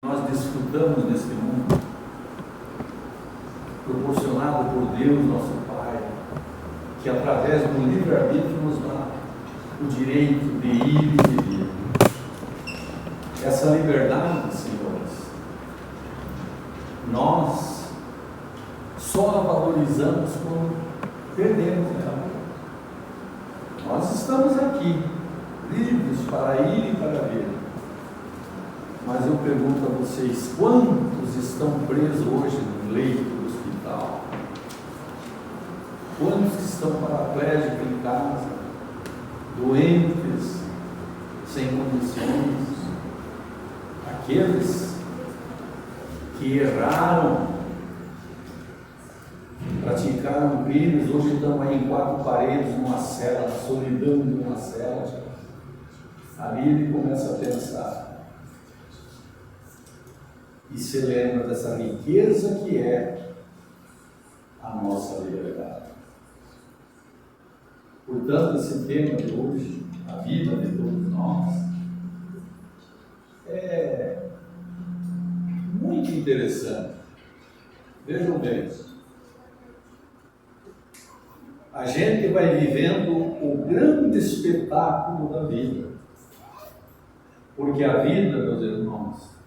Nós desfrutamos nesse mundo, proporcionado por Deus, nosso Pai, que através do livre-arbítrio nos dá o direito de ir e de vir. Essa liberdade, senhores, nós só a valorizamos quando perdemos ela. Nós estamos aqui, livres para ir e para vir. Mas eu pergunto a vocês, quantos estão presos hoje no leito do hospital? Quantos estão paraplégicos em casa, doentes, sem condições? Aqueles que erraram, praticaram crimes, hoje estão aí em quatro paredes, numa cela, na solidão de uma cela. Ali ele começa a pensar. E se lembra dessa riqueza que é a nossa liberdade. Portanto, esse tema de hoje, a vida de todos nós, é muito interessante. Vejam bem, a gente vai vivendo o grande espetáculo da vida, porque a vida, meus irmãos,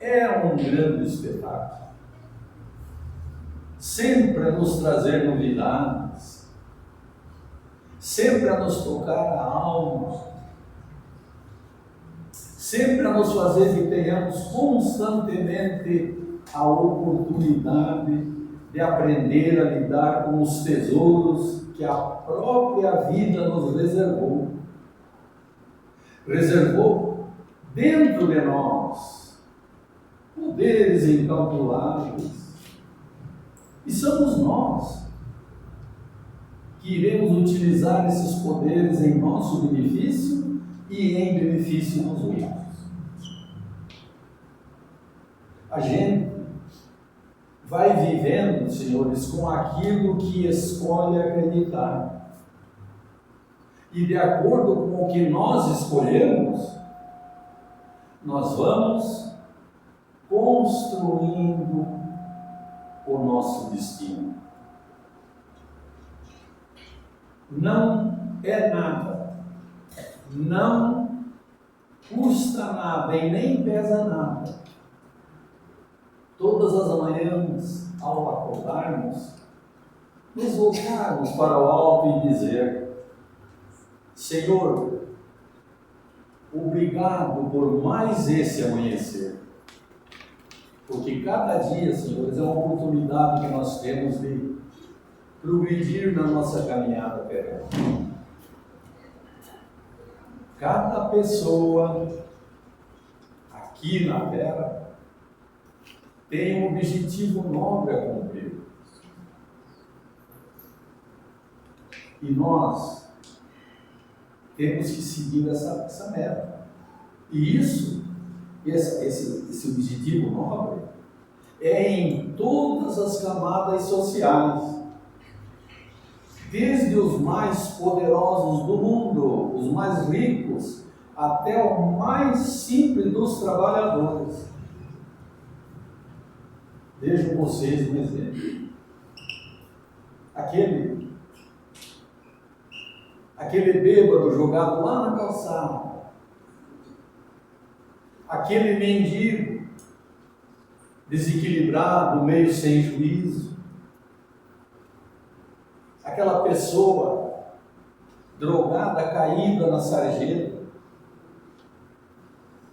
é um grande espetáculo, sempre a nos trazer novidades, sempre a nos tocar a alma, sempre a nos fazer que tenhamos constantemente a oportunidade de aprender a lidar com os tesouros que a própria vida nos reservou. Reservou dentro de nós poderes incalculáveis, e somos nós que iremos utilizar esses poderes em nosso benefício e em benefício dos outros. A gente vai vivendo, senhores, com aquilo que escolhe acreditar, e de acordo com o que nós escolhemos, nós vamos construindo o nosso destino. Não é nada, não custa nada e nem pesa nada. Todas as manhãs, ao acordarmos, nos voltarmos para o alto e dizer: Senhor, obrigado por mais esse amanhecer. Porque cada dia, senhores, é uma oportunidade que nós temos de progredir na nossa caminhada terrena. Cada pessoa aqui na Terra tem um objetivo nobre a cumprir. E nós temos que seguir essa meta. E esse objetivo nobre é em todas as camadas sociais, desde os mais poderosos do mundo, os mais ricos, até o mais simples dos trabalhadores. Vejam vocês um exemplo. Aquele bêbado jogado lá na calçada, aquele mendigo desequilibrado, meio sem juízo, aquela pessoa drogada, caída na sarjeta,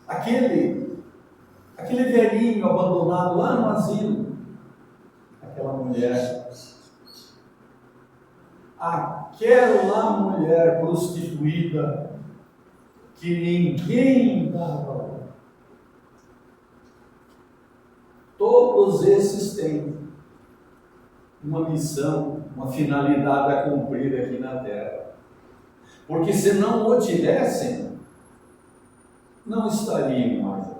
aquele velhinho abandonado lá no asilo, aquela mulher, aquela mulher prostituída que ninguém dá valor. Todos esses têm uma missão, uma finalidade a cumprir aqui na Terra. Porque se não o tivessem, não estariam mais aqui.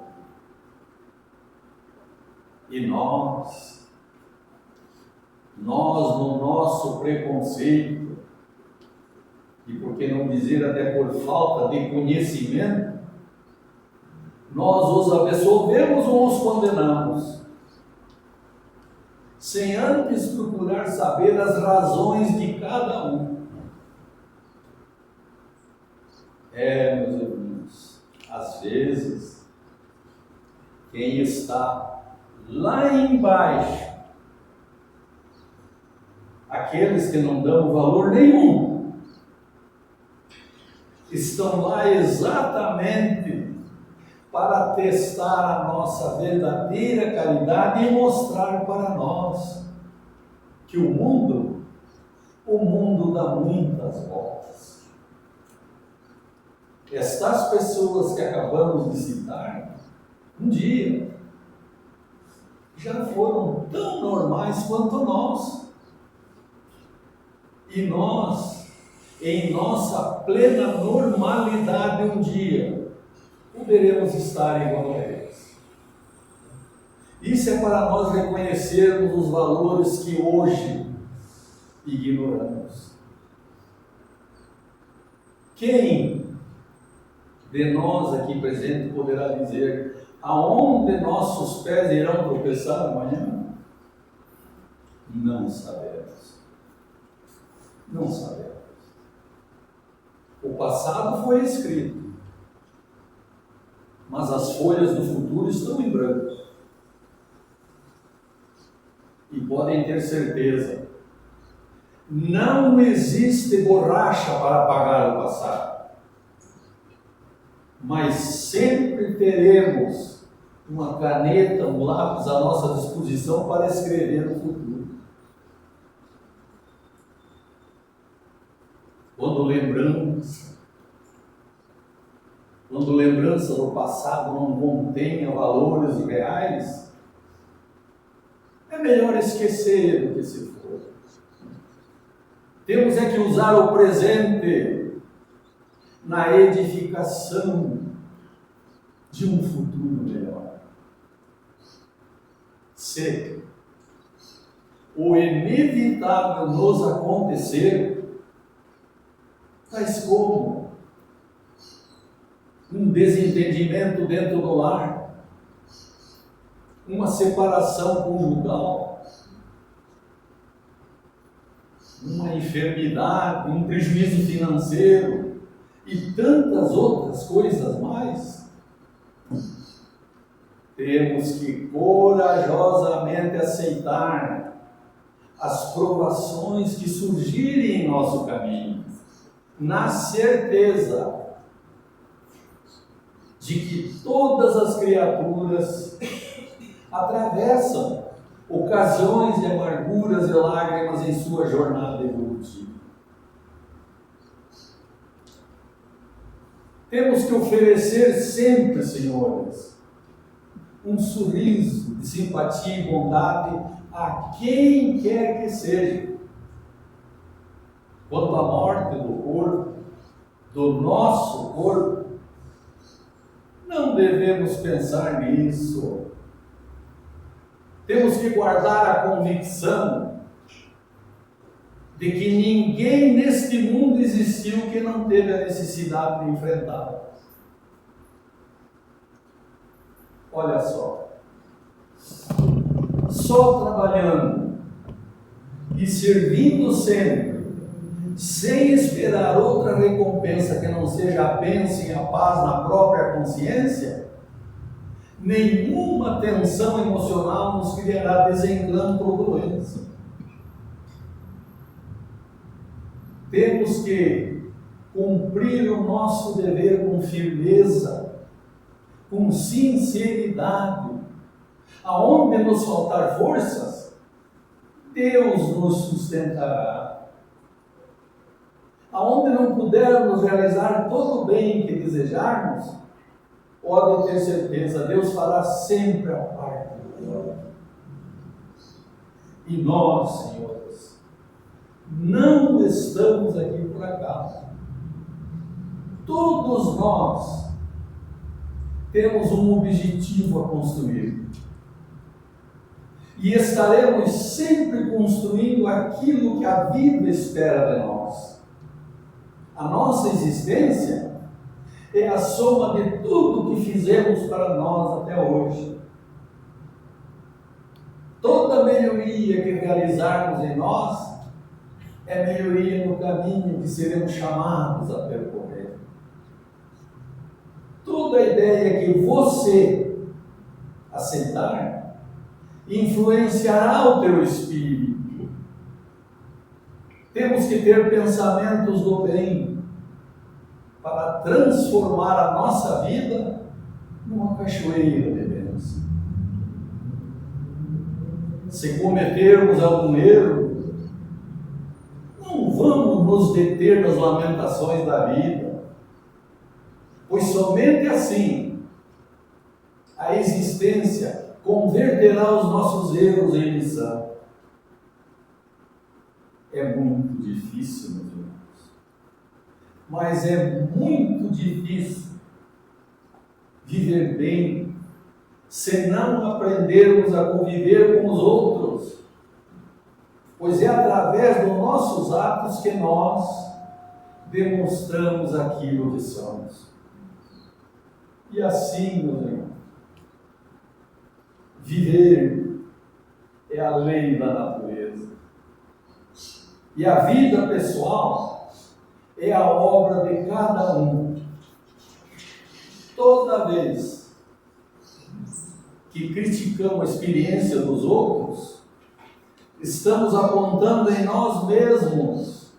E nós no nosso preconceito, e por que não dizer até por falta de conhecimento, nós os absolvemos ou os condenamos, sem antes procurar saber as razões de cada um. Meus irmãos, às vezes, quem está lá embaixo, aqueles que não dão valor nenhum, estão lá exatamente para testar a nossa verdadeira caridade e mostrar para nós que o mundo dá muitas voltas. Estas pessoas que acabamos de citar, um dia, já foram tão normais quanto nós. E nós, em nossa plena normalidade, um dia, poderemos estar igual a eles. Isso é para nós reconhecermos os valores que hoje ignoramos. Quem de nós aqui presente poderá dizer aonde nossos pés irão tropeçar amanhã? Não sabemos. Não sabemos. O passado foi escrito, mas as folhas do futuro estão em branco. E podem ter certeza, não existe borracha para apagar o passado. Mas sempre teremos uma caneta, um lápis à nossa disposição para escrever o futuro. Quando lembrança do passado não contenha valores reais, é melhor esquecer do que se for. Temos é que usar o presente na edificação de um futuro melhor. Se o inevitável nos acontecer, tais como um desentendimento dentro do lar, uma separação conjugal, uma enfermidade, um prejuízo financeiro e tantas outras coisas mais, temos que corajosamente aceitar as provações que surgirem em nosso caminho, na certeza de que todas as criaturas atravessam ocasiões de amarguras e lágrimas em sua jornada evolutiva. Temos que oferecer sempre, senhores, um sorriso de simpatia e bondade a quem quer que seja. Quanto à morte do corpo, do nosso corpo, não devemos pensar nisso. Temos que guardar a convicção de que ninguém neste mundo existiu que não teve a necessidade de enfrentá-la. Olha só trabalhando e servindo sempre, sem esperar outra recompensa que não seja a bênção e a paz na própria consciência, nenhuma tensão emocional nos criará desencanto ou doença. Temos que cumprir o nosso dever com firmeza, com sinceridade. Aonde nos faltar forças, Deus nos sustentará. Aonde não pudermos realizar todo o bem que desejarmos, pode ter certeza, Deus fará sempre a parte dele. E nós, senhores, não estamos aqui por acaso. Todos nós temos um objetivo a construir. E estaremos sempre construindo aquilo que a vida espera de nós. A nossa existência é a soma de tudo que fizemos para nós até hoje. Toda melhoria que realizarmos em nós é melhoria no caminho que seremos chamados a percorrer. Toda ideia que você aceitar influenciará o teu espírito. Temos que ter pensamentos do bem para transformar a nossa vida numa cachoeira de bênção. Se cometermos algum erro, não vamos nos deter nas lamentações da vida, pois somente assim a existência converterá os nossos erros em lição. É muito difícil, meus irmãos, mas é muito difícil viver bem se não aprendermos a conviver com os outros, pois é através dos nossos atos que nós demonstramos aquilo que somos. E assim, meus irmãos, viver é a lei da natureza. E a vida pessoal é a obra de cada um. Toda vez que criticamos a experiência dos outros, estamos apontando em nós mesmos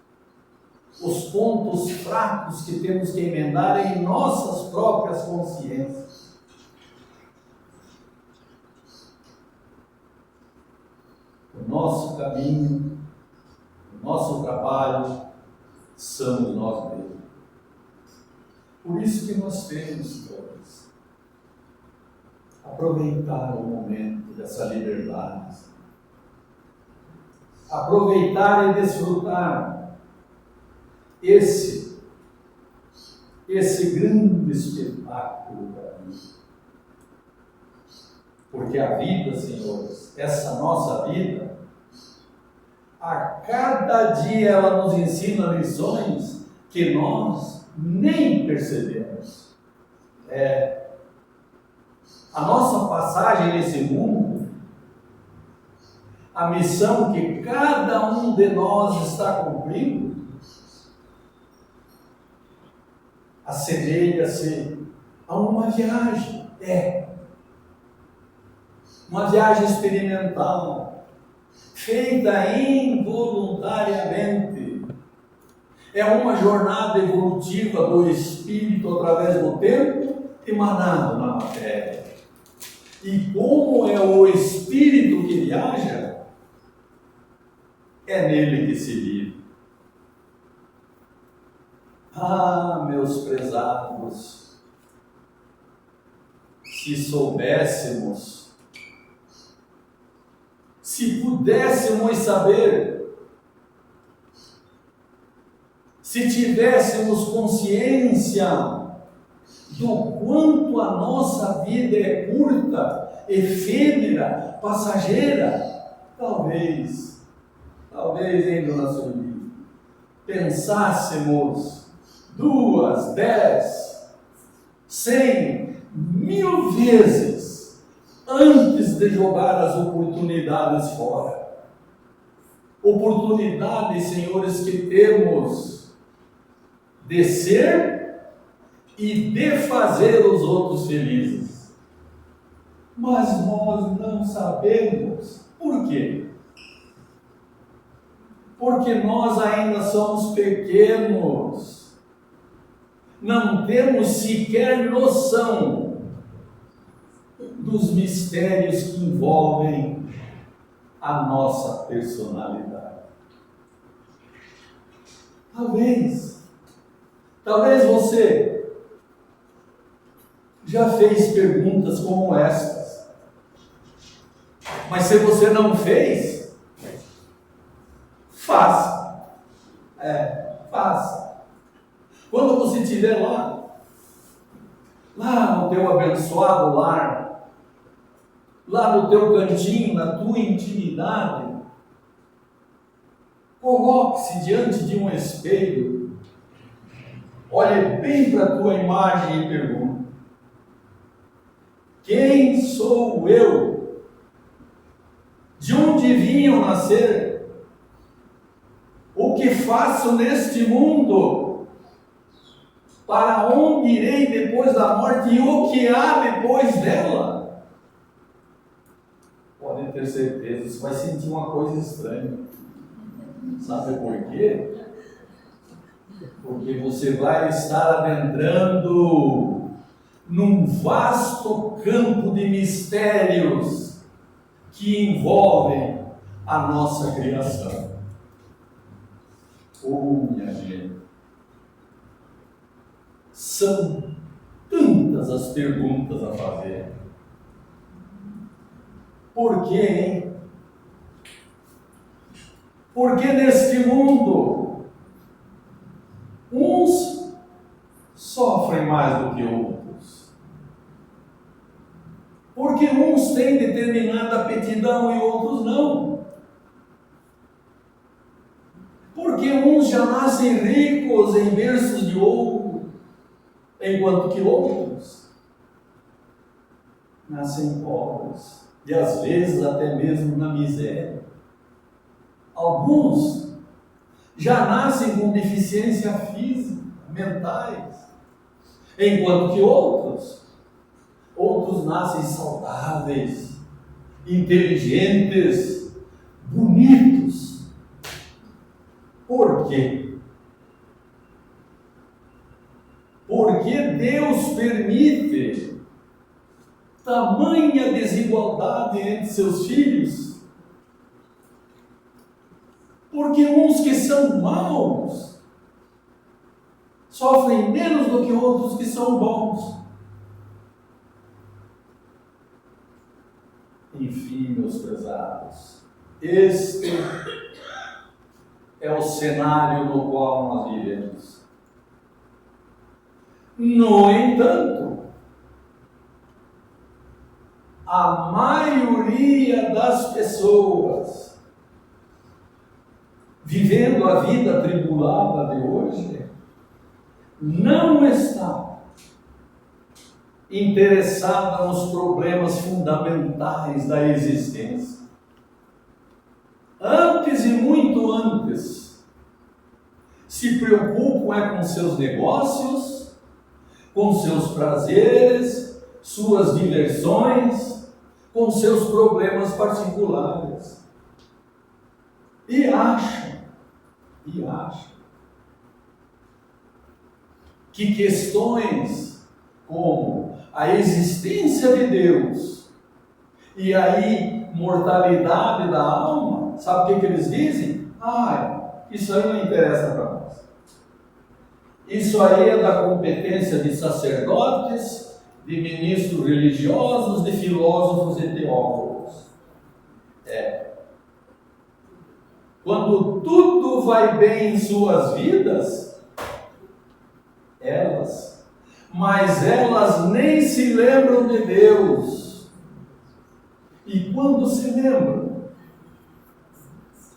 os pontos fracos que temos que emendar em nossas próprias consciências. O nosso caminho, o nosso trabalho, somos nós mesmos. Por isso que nós temos todos aproveitar o momento dessa liberdade, aproveitar e desfrutar esse grande espetáculo da vida. Porque a vida, senhores, essa nossa vida, a cada dia ela nos ensina lições que nós nem percebemos. A nossa passagem nesse mundo, a missão que cada um de nós está cumprindo, assemelha-se a uma viagem. Uma viagem experimental, feita involuntariamente. É uma jornada evolutiva do espírito através do tempo emanado na matéria. E como é o espírito que viaja, é nele que se vive. Ah, meus prezados, se soubéssemos, se pudéssemos saber, se tivéssemos consciência do quanto a nossa vida é curta, efêmera, passageira, talvez, hein, dona Sueli, pensássemos 2, 10, 100, 1000 vezes antes de jogar as oportunidades fora. Oportunidades, senhores, que temos de ser e de fazer os outros felizes. Mas nós não sabemos. Por quê? Porque nós ainda somos pequenos. Não temos sequer noção dos mistérios que envolvem a nossa personalidade. Talvez você já fez perguntas como estas, mas se você não fez, faça. Faça. Quando você estiver lá no teu abençoado lar, lá no teu cantinho, na tua intimidade, coloque-se diante de um espelho Olhe bem para a tua imagem e pergunte: quem sou eu? De onde vim eu nascer? O que faço neste mundo? Para onde irei depois da morte e o que há depois dela? Podem ter certeza, você vai sentir uma coisa estranha. Sabe por quê? Porque você vai estar adentrando num vasto campo de mistérios que envolvem a nossa criação. Oh, minha gente, são tantas as perguntas a fazer. Por quê, hein? Porque neste mundo, uns sofrem mais do que outros. Porque uns têm determinada aptidão e outros não. Porque uns já nascem ricos em berços de ouro, enquanto que outros nascem pobres, e às vezes até mesmo na miséria. Alguns já nascem com deficiência física, mentais, enquanto que outros nascem saudáveis, inteligentes, bonitos. Por quê? Porque Deus permite tamanha desigualdade entre seus filhos? Porque uns que são maus sofrem menos do que outros que são bons. Enfim, meus prezados, este é o cenário no qual nós vivemos. No entanto, a maioria das pessoas vivendo a vida atribulada de hoje não está interessada nos problemas fundamentais da existência. Antes e muito antes, se preocupam com seus negócios, com seus prazeres, suas diversões, com seus problemas particulares. E acham que questões como a existência de Deus e a imortalidade da alma, sabe o que eles dizem? Isso aí não interessa para nós. Isso aí é da competência de sacerdotes, de ministros religiosos, de filósofos e teólogos. Quando tudo vai bem em suas vidas, mas elas nem se lembram de Deus. E quando se lembram,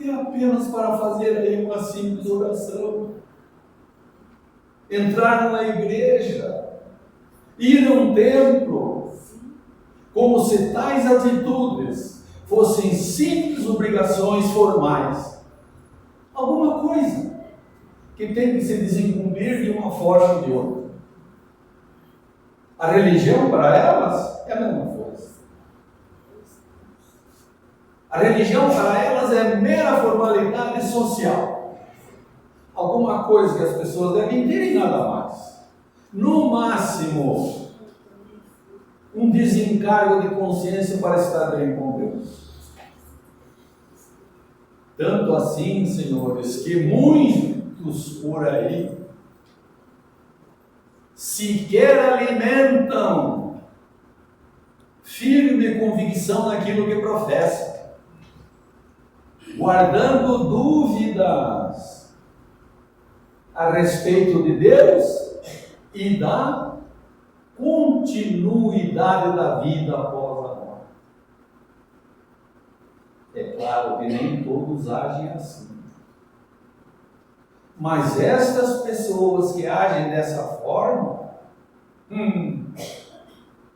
é apenas para fazer aí uma simples oração, entrar numa igreja, ir a um templo, como se tais atitudes fossem simples obrigações formais. Alguma coisa que tem que se desincumbir de uma forma ou de outra. A religião para elas é a mesma coisa. A religião para elas é mera formalidade social. Alguma coisa que as pessoas devem ter e nada mais. No máximo, um desencargo de consciência para estar bem com Deus. Tanto assim, senhores, que muitos por aí sequer alimentam firme convicção naquilo que professam, guardando dúvidas a respeito de Deus e da continuidade da vida após a morte. É claro que nem todos agem assim, Mas estas pessoas que agem dessa forma,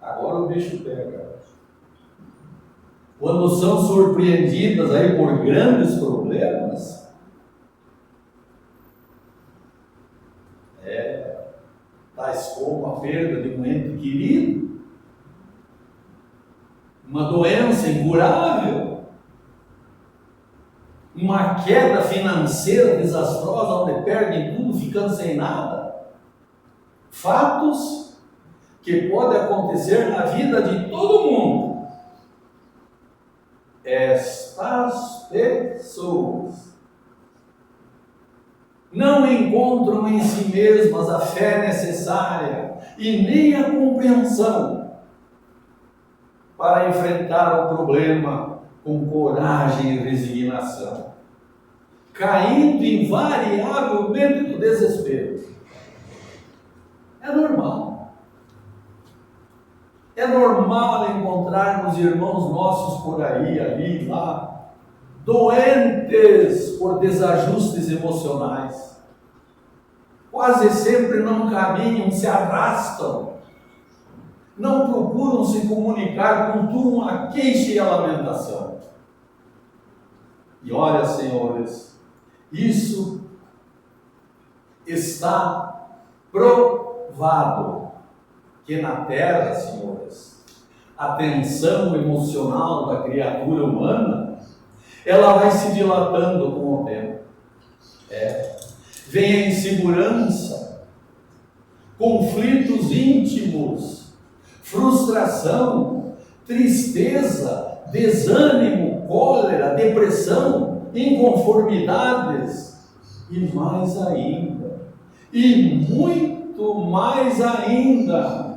agora o bicho pega. Quando são surpreendidas aí por grandes problemas, tais como a perda de um ente querido, uma doença incurável, uma queda financeira desastrosa, onde perdem tudo, ficando sem nada. Fatos que podem acontecer na vida de todo mundo. Estas pessoas não encontram em si mesmas a fé necessária e nem a compreensão para enfrentar o problema com coragem e resignação, caindo invariavelmente no desespero. É normal. É normal encontrarmos irmãos nossos por aí, ali, lá, doentes por desajustes emocionais. Quase sempre não caminham, se arrastam, não procuram se comunicar, contudo a queixa e a lamentação. E olha, senhores, isso está provado, que na terra, senhores, a tensão emocional da criatura humana, ela vai se dilatando com o tempo. Vem a insegurança, conflitos íntimos, frustração, tristeza, desânimo, cólera, depressão, inconformidades e mais ainda, e muito mais ainda,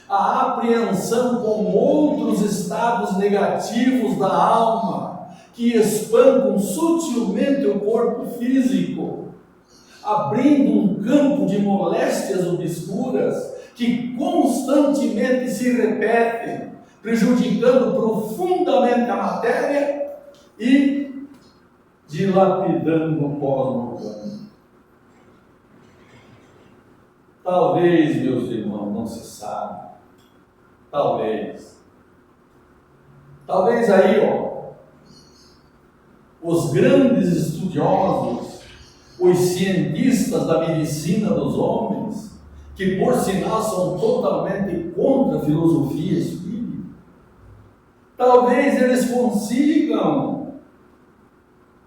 a apreensão com outros estados negativos da alma, que espancam sutilmente o corpo físico, abrindo um campo de moléstias obscuras que constantemente se repetem, prejudicando profundamente a matéria e dilapidando o pós-mortal. Talvez, meus irmãos, não se sabe. Talvez aí, os grandes estudiosos, os cientistas da medicina dos homens, que por sinal são totalmente contra a filosofia espírita, talvez eles consigam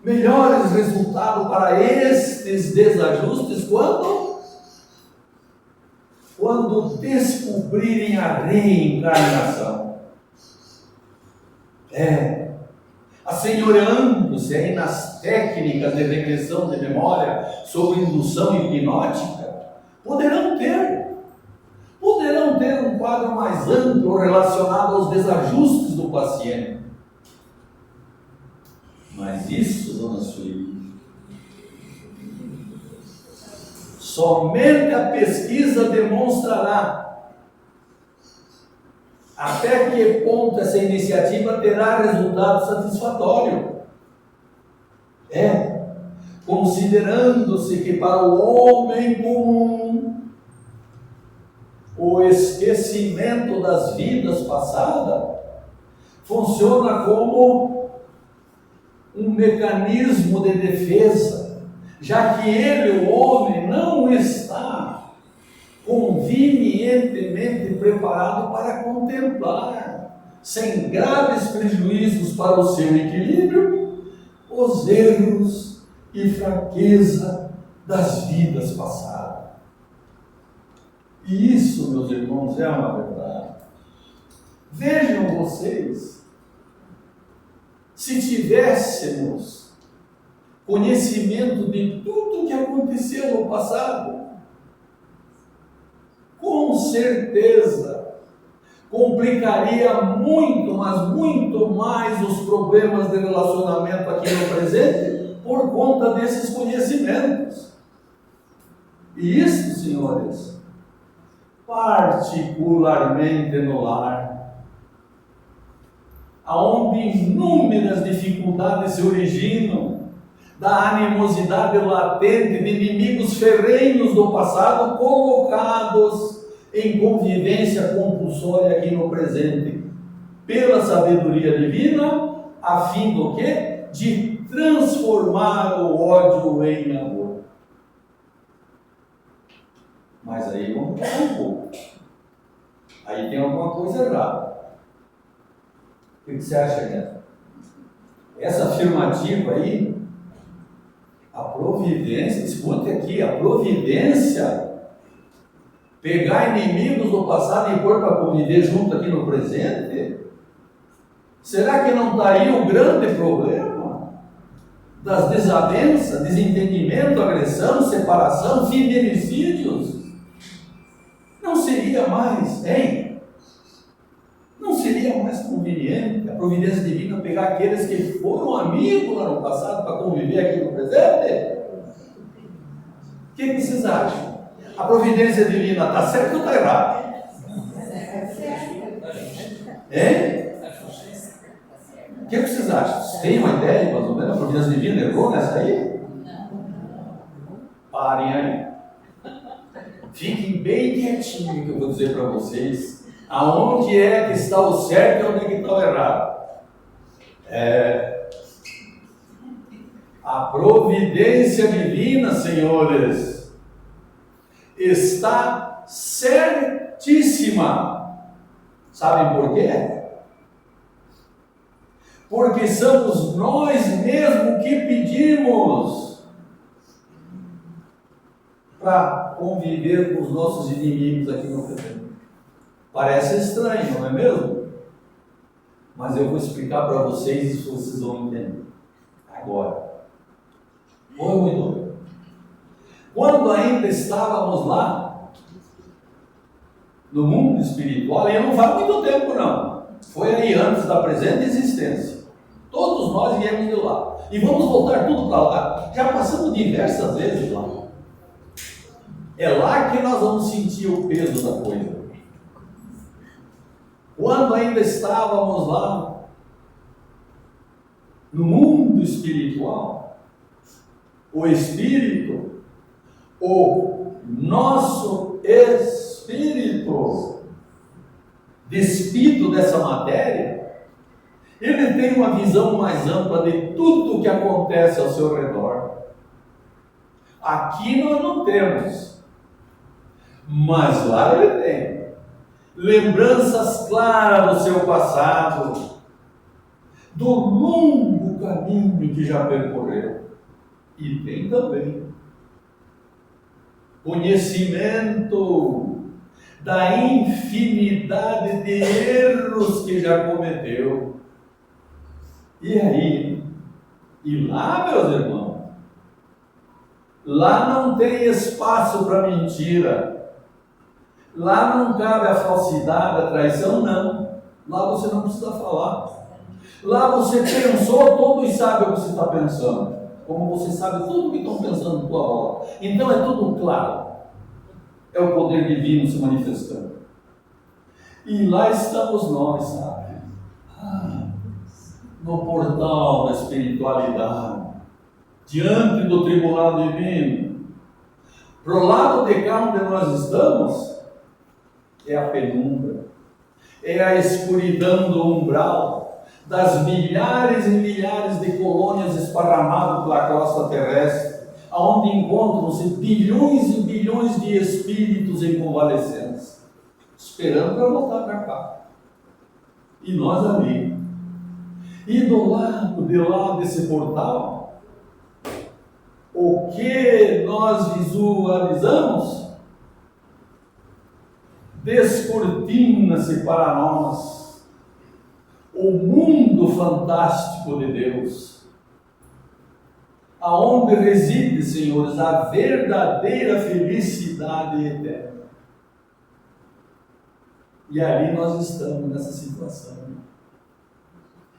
melhores resultados para estes desajustes quando descobrirem a reencarnação. Assenhoreando-se aí nas técnicas de regressão de memória sobre indução hipnótica, poderão ter um quadro mais amplo relacionado aos desajustes do paciente. Mas isso, dona Sueli, somente a pesquisa demonstrará até que ponto essa iniciativa terá resultado satisfatório. Considerando-se que para o homem comum o esquecimento das vidas passadas funciona como um mecanismo de defesa, já que ele, o homem, não está convenientemente preparado para contemplar, sem graves prejuízos para o seu equilíbrio, os erros e fraqueza das vidas passadas. E isso, meus irmãos, é uma verdade. Vejam vocês, se tivéssemos conhecimento de tudo o que aconteceu no passado, com certeza complicaria muito, mas muito mais os problemas de relacionamento aqui no presente por conta desses conhecimentos. E isso, senhores, particularmente no lar, aonde inúmeras dificuldades se originam da animosidade latente de inimigos ferrenhos do passado colocados em convivência compulsória aqui no presente, pela sabedoria divina, a fim do quê? De transformar o ódio em amor. Mas aí vamos parar um pouco. Aí tem alguma coisa errada. O que você acha, Neto? Essa afirmativa aí, a providência, escute aqui, a providência, pegar inimigos do passado e pôr para conviver junto aqui no presente, será que não está aí o grande problema das desavenças, desentendimento, agressão, separação, feminicídios? Não seria mais, hein? Não seria mais conveniente a providência divina pegar aqueles que foram amigos lá no passado para conviver aqui no presente? O que vocês acham? A providência divina está certa ou está errada? Hein? O que vocês acham? Vocês têm uma ideia, mais ou menos? A providência divina errou nessa aí? Parem aí. Fiquem bem quietinhos que eu vou dizer para vocês aonde é que está o certo e onde é que está o errado. A providência divina, senhores, está certíssima. Sabem por quê? Porque somos nós mesmos que pedimos para conviver com os nossos inimigos aqui no presente. Parece estranho, não é mesmo? Mas eu vou explicar para vocês e vocês vão entender. Agora. Foi muito bem. Quando ainda estávamos lá, no mundo espiritual, e não faz muito tempo não, foi aí antes da presente existência. Todos nós viemos de lá. E vamos voltar tudo para lá. Já passamos diversas vezes lá. É lá que nós vamos sentir o peso da coisa. Quando ainda estávamos lá, no mundo espiritual, o Espírito, o nosso Espírito, despido dessa matéria, ele tem uma visão mais ampla de tudo o que acontece ao seu redor. Aqui nós não temos, mas lá ele tem. Lembranças claras do seu passado, do longo caminho que já percorreu. E tem também conhecimento da infinidade de erros que já cometeu. E aí? E lá, meus irmãos, lá não tem espaço para mentira. Lá não cabe a falsidade, a traição, não. Lá você não precisa falar. Lá você pensou, todos sabem o que você está pensando. Como você sabe tudo o que estão pensando na tua volta. Então é tudo claro. É o poder divino se manifestando. E lá estamos nós, sabe? No portal da espiritualidade. Diante do tribunal divino. Pro lado de cá onde nós estamos, é a penumbra, é a escuridão do umbral, das milhares e milhares de colônias esparramadas pela crosta terrestre, onde encontram-se bilhões e bilhões de espíritos em convalescência, esperando para voltar para cá. E nós ali. E do lado de lá desse portal, o que nós visualizamos? Descortina-se para nós o mundo fantástico de Deus, aonde reside, senhores, a verdadeira felicidade eterna. E ali nós estamos nessa situação,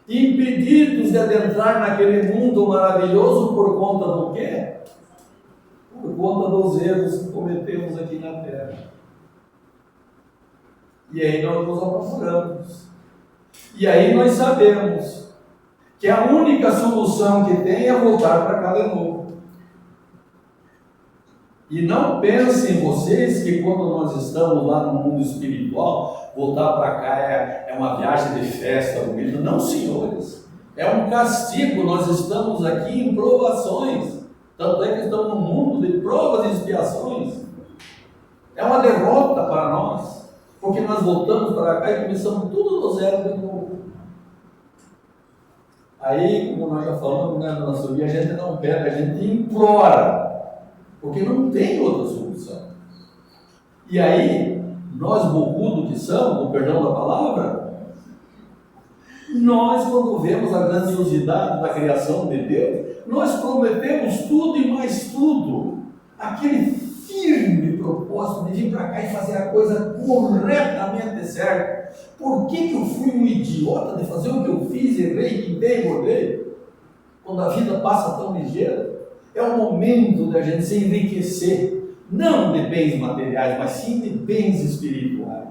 impedidos de adentrar naquele mundo maravilhoso por conta do quê? Por conta dos erros que cometemos aqui na Terra. E aí nós nos aprofundamos. E aí nós sabemos que a única solução que tem é voltar para cá de novo. E não pensem vocês que quando nós estamos lá no mundo espiritual, voltar para cá é uma viagem de festa, bonita. Não, senhores. É um castigo. Nós estamos aqui em provações. Tanto é que estamos num mundo de provas e expiações. É uma derrota para nós. Porque nós voltamos para cá e começamos tudo do zero de novo. Aí, como nós já falamos, né, na nossa vida, a gente não pede, a gente implora. Porque não tem outra solução. E aí, nós bocudos que somos, com perdão da palavra, nós quando vemos a grandiosidade da criação de Deus, nós prometemos tudo e mais tudo. Aquele firme propósito de vir para cá e fazer a coisa corretamente certa. Por que eu fui um idiota de fazer o que eu fiz, errei, pintei, bordei? Quando a vida passa tão ligeira. É o momento da gente se enriquecer, não de bens materiais, mas sim de bens espirituais.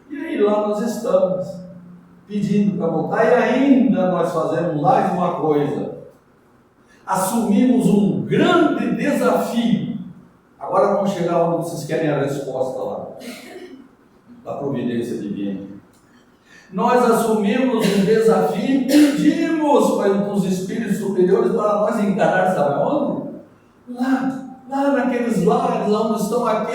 E aí lá nós estamos, pedindo para voltar, e ainda nós fazemos mais uma coisa. Assumimos um grande desafio. Agora vamos chegar onde vocês querem a resposta lá, da providência divina. Nós assumimos um desafio e pedimos para os espíritos superiores para nós encarar, sabe onde? Lá naqueles lares onde estão aqueles